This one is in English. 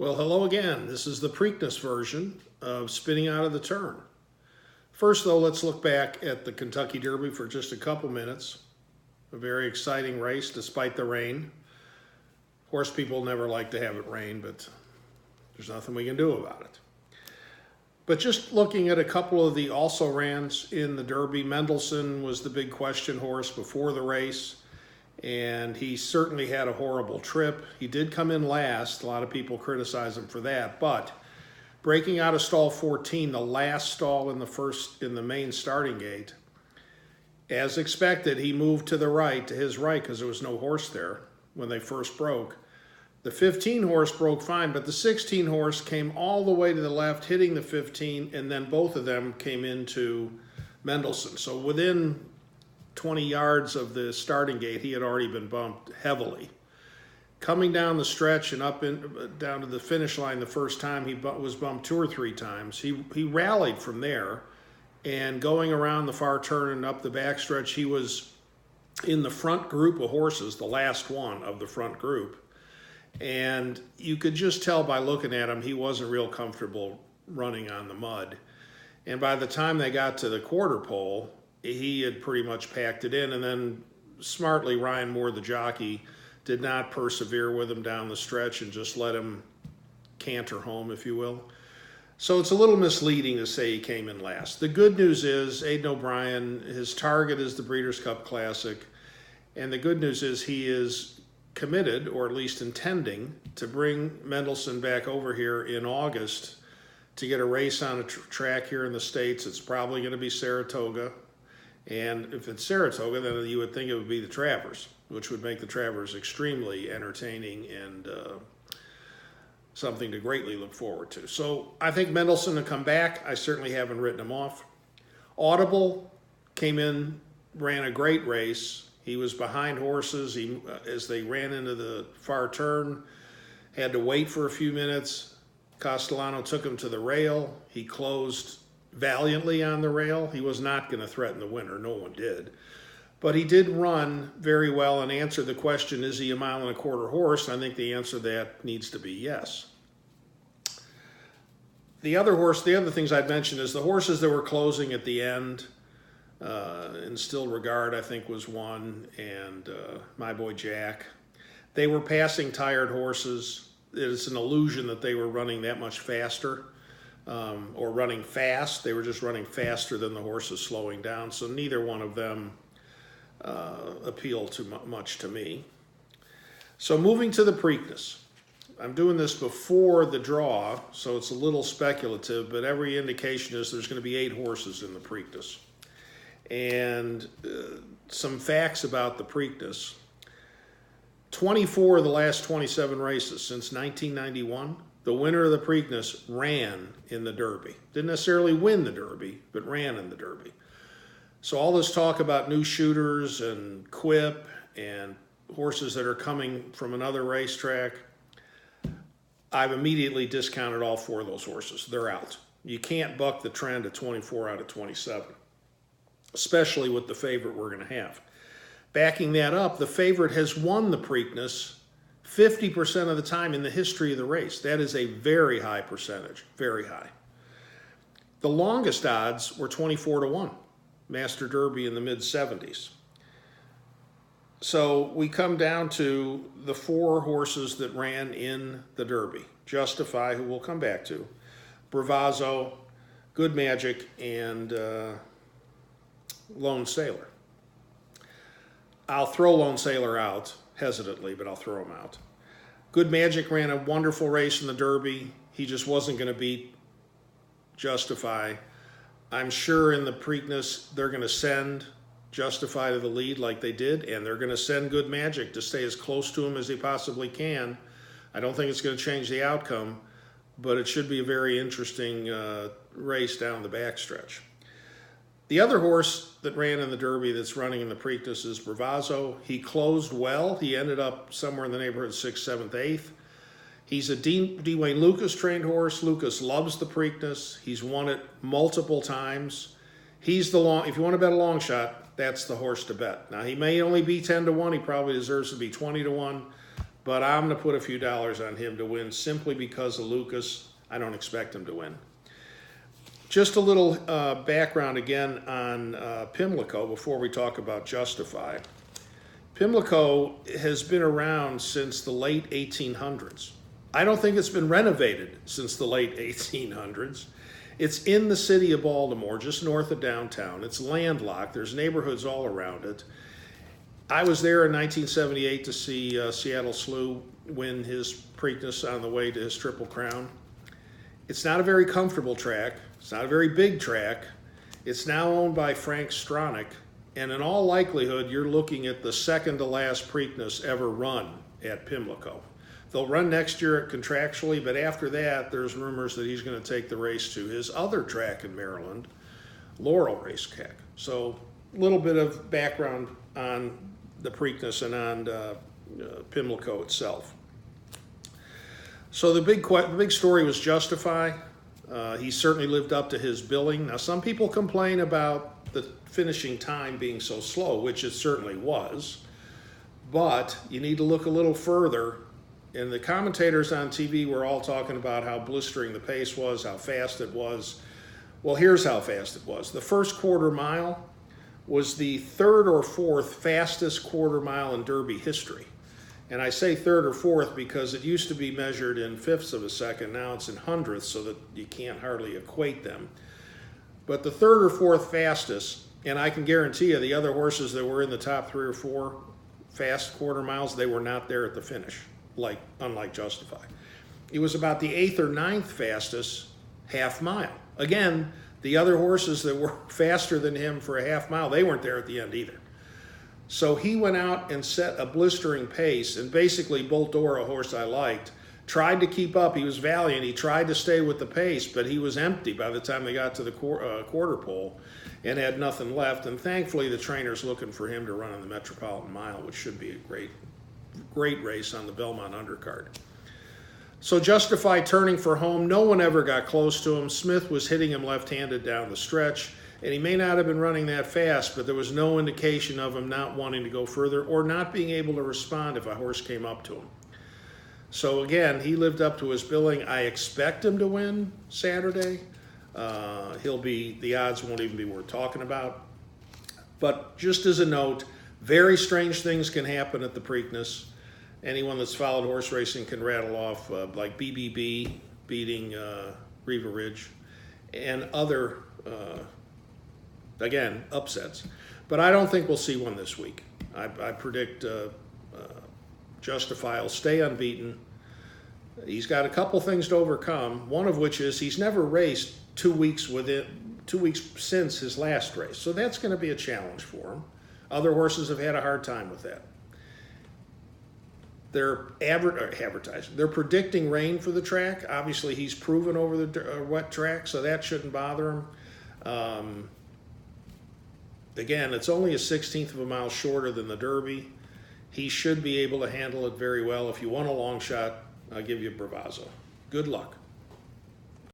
Well, hello again. This is the Preakness version of Spinning Out of the Turn. First, though, let's look back at the Kentucky Derby for just a couple minutes. A very exciting race despite the rain. Horse people never like to have it rain, but there's nothing we can do about it. But just looking at a couple of the also-rans in the Derby, Mendelssohn was the big question horse before the race. And he certainly had a horrible trip. He did come in last. A lot of people criticize him for that. But breaking out of stall 14, the last stall in the main starting gate, as expected, he moved to the right, to his right, because there was no horse there when they first broke. The 15 horse broke fine, but the 16 horse came all the way to the left, hitting the 15, and then both of them came into Mendelssohn. So within 20 yards of the starting gate, he had already been bumped heavily. Coming down the stretch and down to the finish line the first time, he was bumped 2 or 3 times. He rallied from there, and going around the far turn and up the backstretch, he was in the front group of horses, the last one of the front group. And you could just tell by looking at him, he wasn't real comfortable running on the mud. And by the time they got to the quarter pole, he had pretty much packed it in, and then smartly Ryan Moore, the jockey, did not persevere with him down the stretch and just let him canter home, if you will. So it's a little misleading to say he came in last. The good news is Aidan O'Brien, his target is the Breeders' Cup Classic, and the good news is he is committed, or at least intending, to bring Mendelssohn back over here in August to get a race on a track here in the States. It's probably going to be Saratoga. And if it's Saratoga, then you would think it would be the Travers, which would make the Travers extremely entertaining and something to greatly look forward to. So I think Mendelssohn will come back. I certainly haven't written him off. Audible came in, ran a great race. He was behind horses. As they ran into the far turn, had to wait for a few minutes. Castellano took him to the rail. He closed valiantly on the rail. He was not going to threaten the winner. No one did. But he did run very well and answer the question, is he a 1.25 mile horse? I think the answer to that needs to be yes. The other things I'd mention is the horses that were closing at the end. In Still Regard, I think, was one, and My Boy Jack. They were passing tired horses. It's an illusion that they were running that much faster. Or running fast. They were just running faster than the horses slowing down, so neither one of them appealed too much to me. So moving to the Preakness. I'm doing this before the draw, so it's a little speculative, but every indication is there's going to be 8 horses in the Preakness. And some facts about the Preakness. 24 of the last 27 races since 1991, the winner of the Preakness ran in the Derby. Didn't necessarily win the Derby, but ran in the Derby. So all this talk about new shooters and Quip and horses that are coming from another racetrack, I've immediately discounted all 4 of those horses. They're out. You can't buck the trend of 24 out of 27, especially with the favorite we're going to have. Backing that up, the favorite has won the Preakness 50% of the time in the history of the race. That is a very high percentage, very high. The longest odds were 24-1, Master Derby in the mid-70s. So we come down to the 4 horses that ran in the Derby. Justify, who we'll come back to, Bravazzo, Good Magic, and Lone Sailor. I'll throw Lone Sailor out, hesitantly, but I'll throw him out. Good Magic ran a wonderful race in the Derby. He just wasn't going to beat Justify. I'm sure in the Preakness they're going to send Justify to the lead like they did, and they're going to send Good Magic to stay as close to him as they possibly can. I don't think it's going to change the outcome, but it should be a very interesting race down the backstretch. The other horse that ran in the Derby that's running in the Preakness is Bravazzo. He closed well. He ended up somewhere in the neighborhood of 6th, 7th, 8th. He's a Dwayne Lucas trained horse. Lucas loves the Preakness. He's won it multiple times. If you want to bet a long shot, that's the horse to bet. Now, he may only be 10-1. He probably deserves to be 20-1. but I'm going to put a few dollars on him to win simply because of Lucas. I don't expect him to win. Just a little background again on Pimlico before we talk about Justify. Pimlico has been around since the late 1800s. I don't think it's been renovated since the late 1800s. It's in the city of Baltimore, just north of downtown. It's landlocked. There's neighborhoods all around it. I was there in 1978 to see Seattle Slew win his Preakness on the way to his Triple Crown. It's not a very comfortable track. It's not a very big track. It's now owned by Frank Stronach, and in all likelihood, you're looking at the second to last Preakness ever run at Pimlico. They'll run next year contractually, but after that, there's rumors that he's going to take the race to his other track in Maryland, Laurel Racetrack. So a little bit of background on the Preakness and on Pimlico itself. So the big story was Justify. He certainly lived up to his billing. Now, some people complain about the finishing time being so slow, which it certainly was, but you need to look a little further. And the commentators on TV were all talking about how blistering the pace was, how fast it was. Well, here's how fast it was. The first quarter mile was the third or fourth fastest quarter mile in Derby history. And I say third or fourth because it used to be measured in fifths of a second. Now it's in hundredths, so that you can't hardly equate them. But the third or fourth fastest, and I can guarantee you the other horses that were in the top 3 or 4 fast quarter miles, they were not there at the finish, unlike Justify. It was about the 8th or 9th fastest half mile. Again, the other horses that were faster than him for a half mile, they weren't there at the end either. So he went out and set a blistering pace, and basically Boltora, a horse I liked, tried to keep up. He was valiant. He tried to stay with the pace, but he was empty by the time they got to the quarter pole and had nothing left. And thankfully, the trainer's looking for him to run on the Metropolitan Mile, which should be a great race on the Belmont undercard. So Justify turning for home. No one ever got close to him. Smith was hitting him left-handed down the stretch, and he may not have been running that fast, but there was no indication of him not wanting to go further or not being able to respond if a horse came up to him. So again, he lived up to his billing. I expect him to win Saturday. The odds won't even be worth talking about. But just as a note, very strange things can happen at the Preakness. Anyone that's followed horse racing can rattle off like BBB beating Riva Ridge and other, again, upsets. But I don't think we'll see one this week. I predict Justify will stay unbeaten. He's got a couple things to overcome, one of which is he's never raced 2 weeks since his last race. So that's going to be a challenge for him. Other horses have had a hard time with that. They're advertising. They're predicting rain for the track. Obviously, he's proven over the wet track, so that shouldn't bother him. Again, it's only a 16th of a mile shorter than the Derby. He should be able to handle it very well. If you want a long shot, I'll give you Bravazzo. Good luck.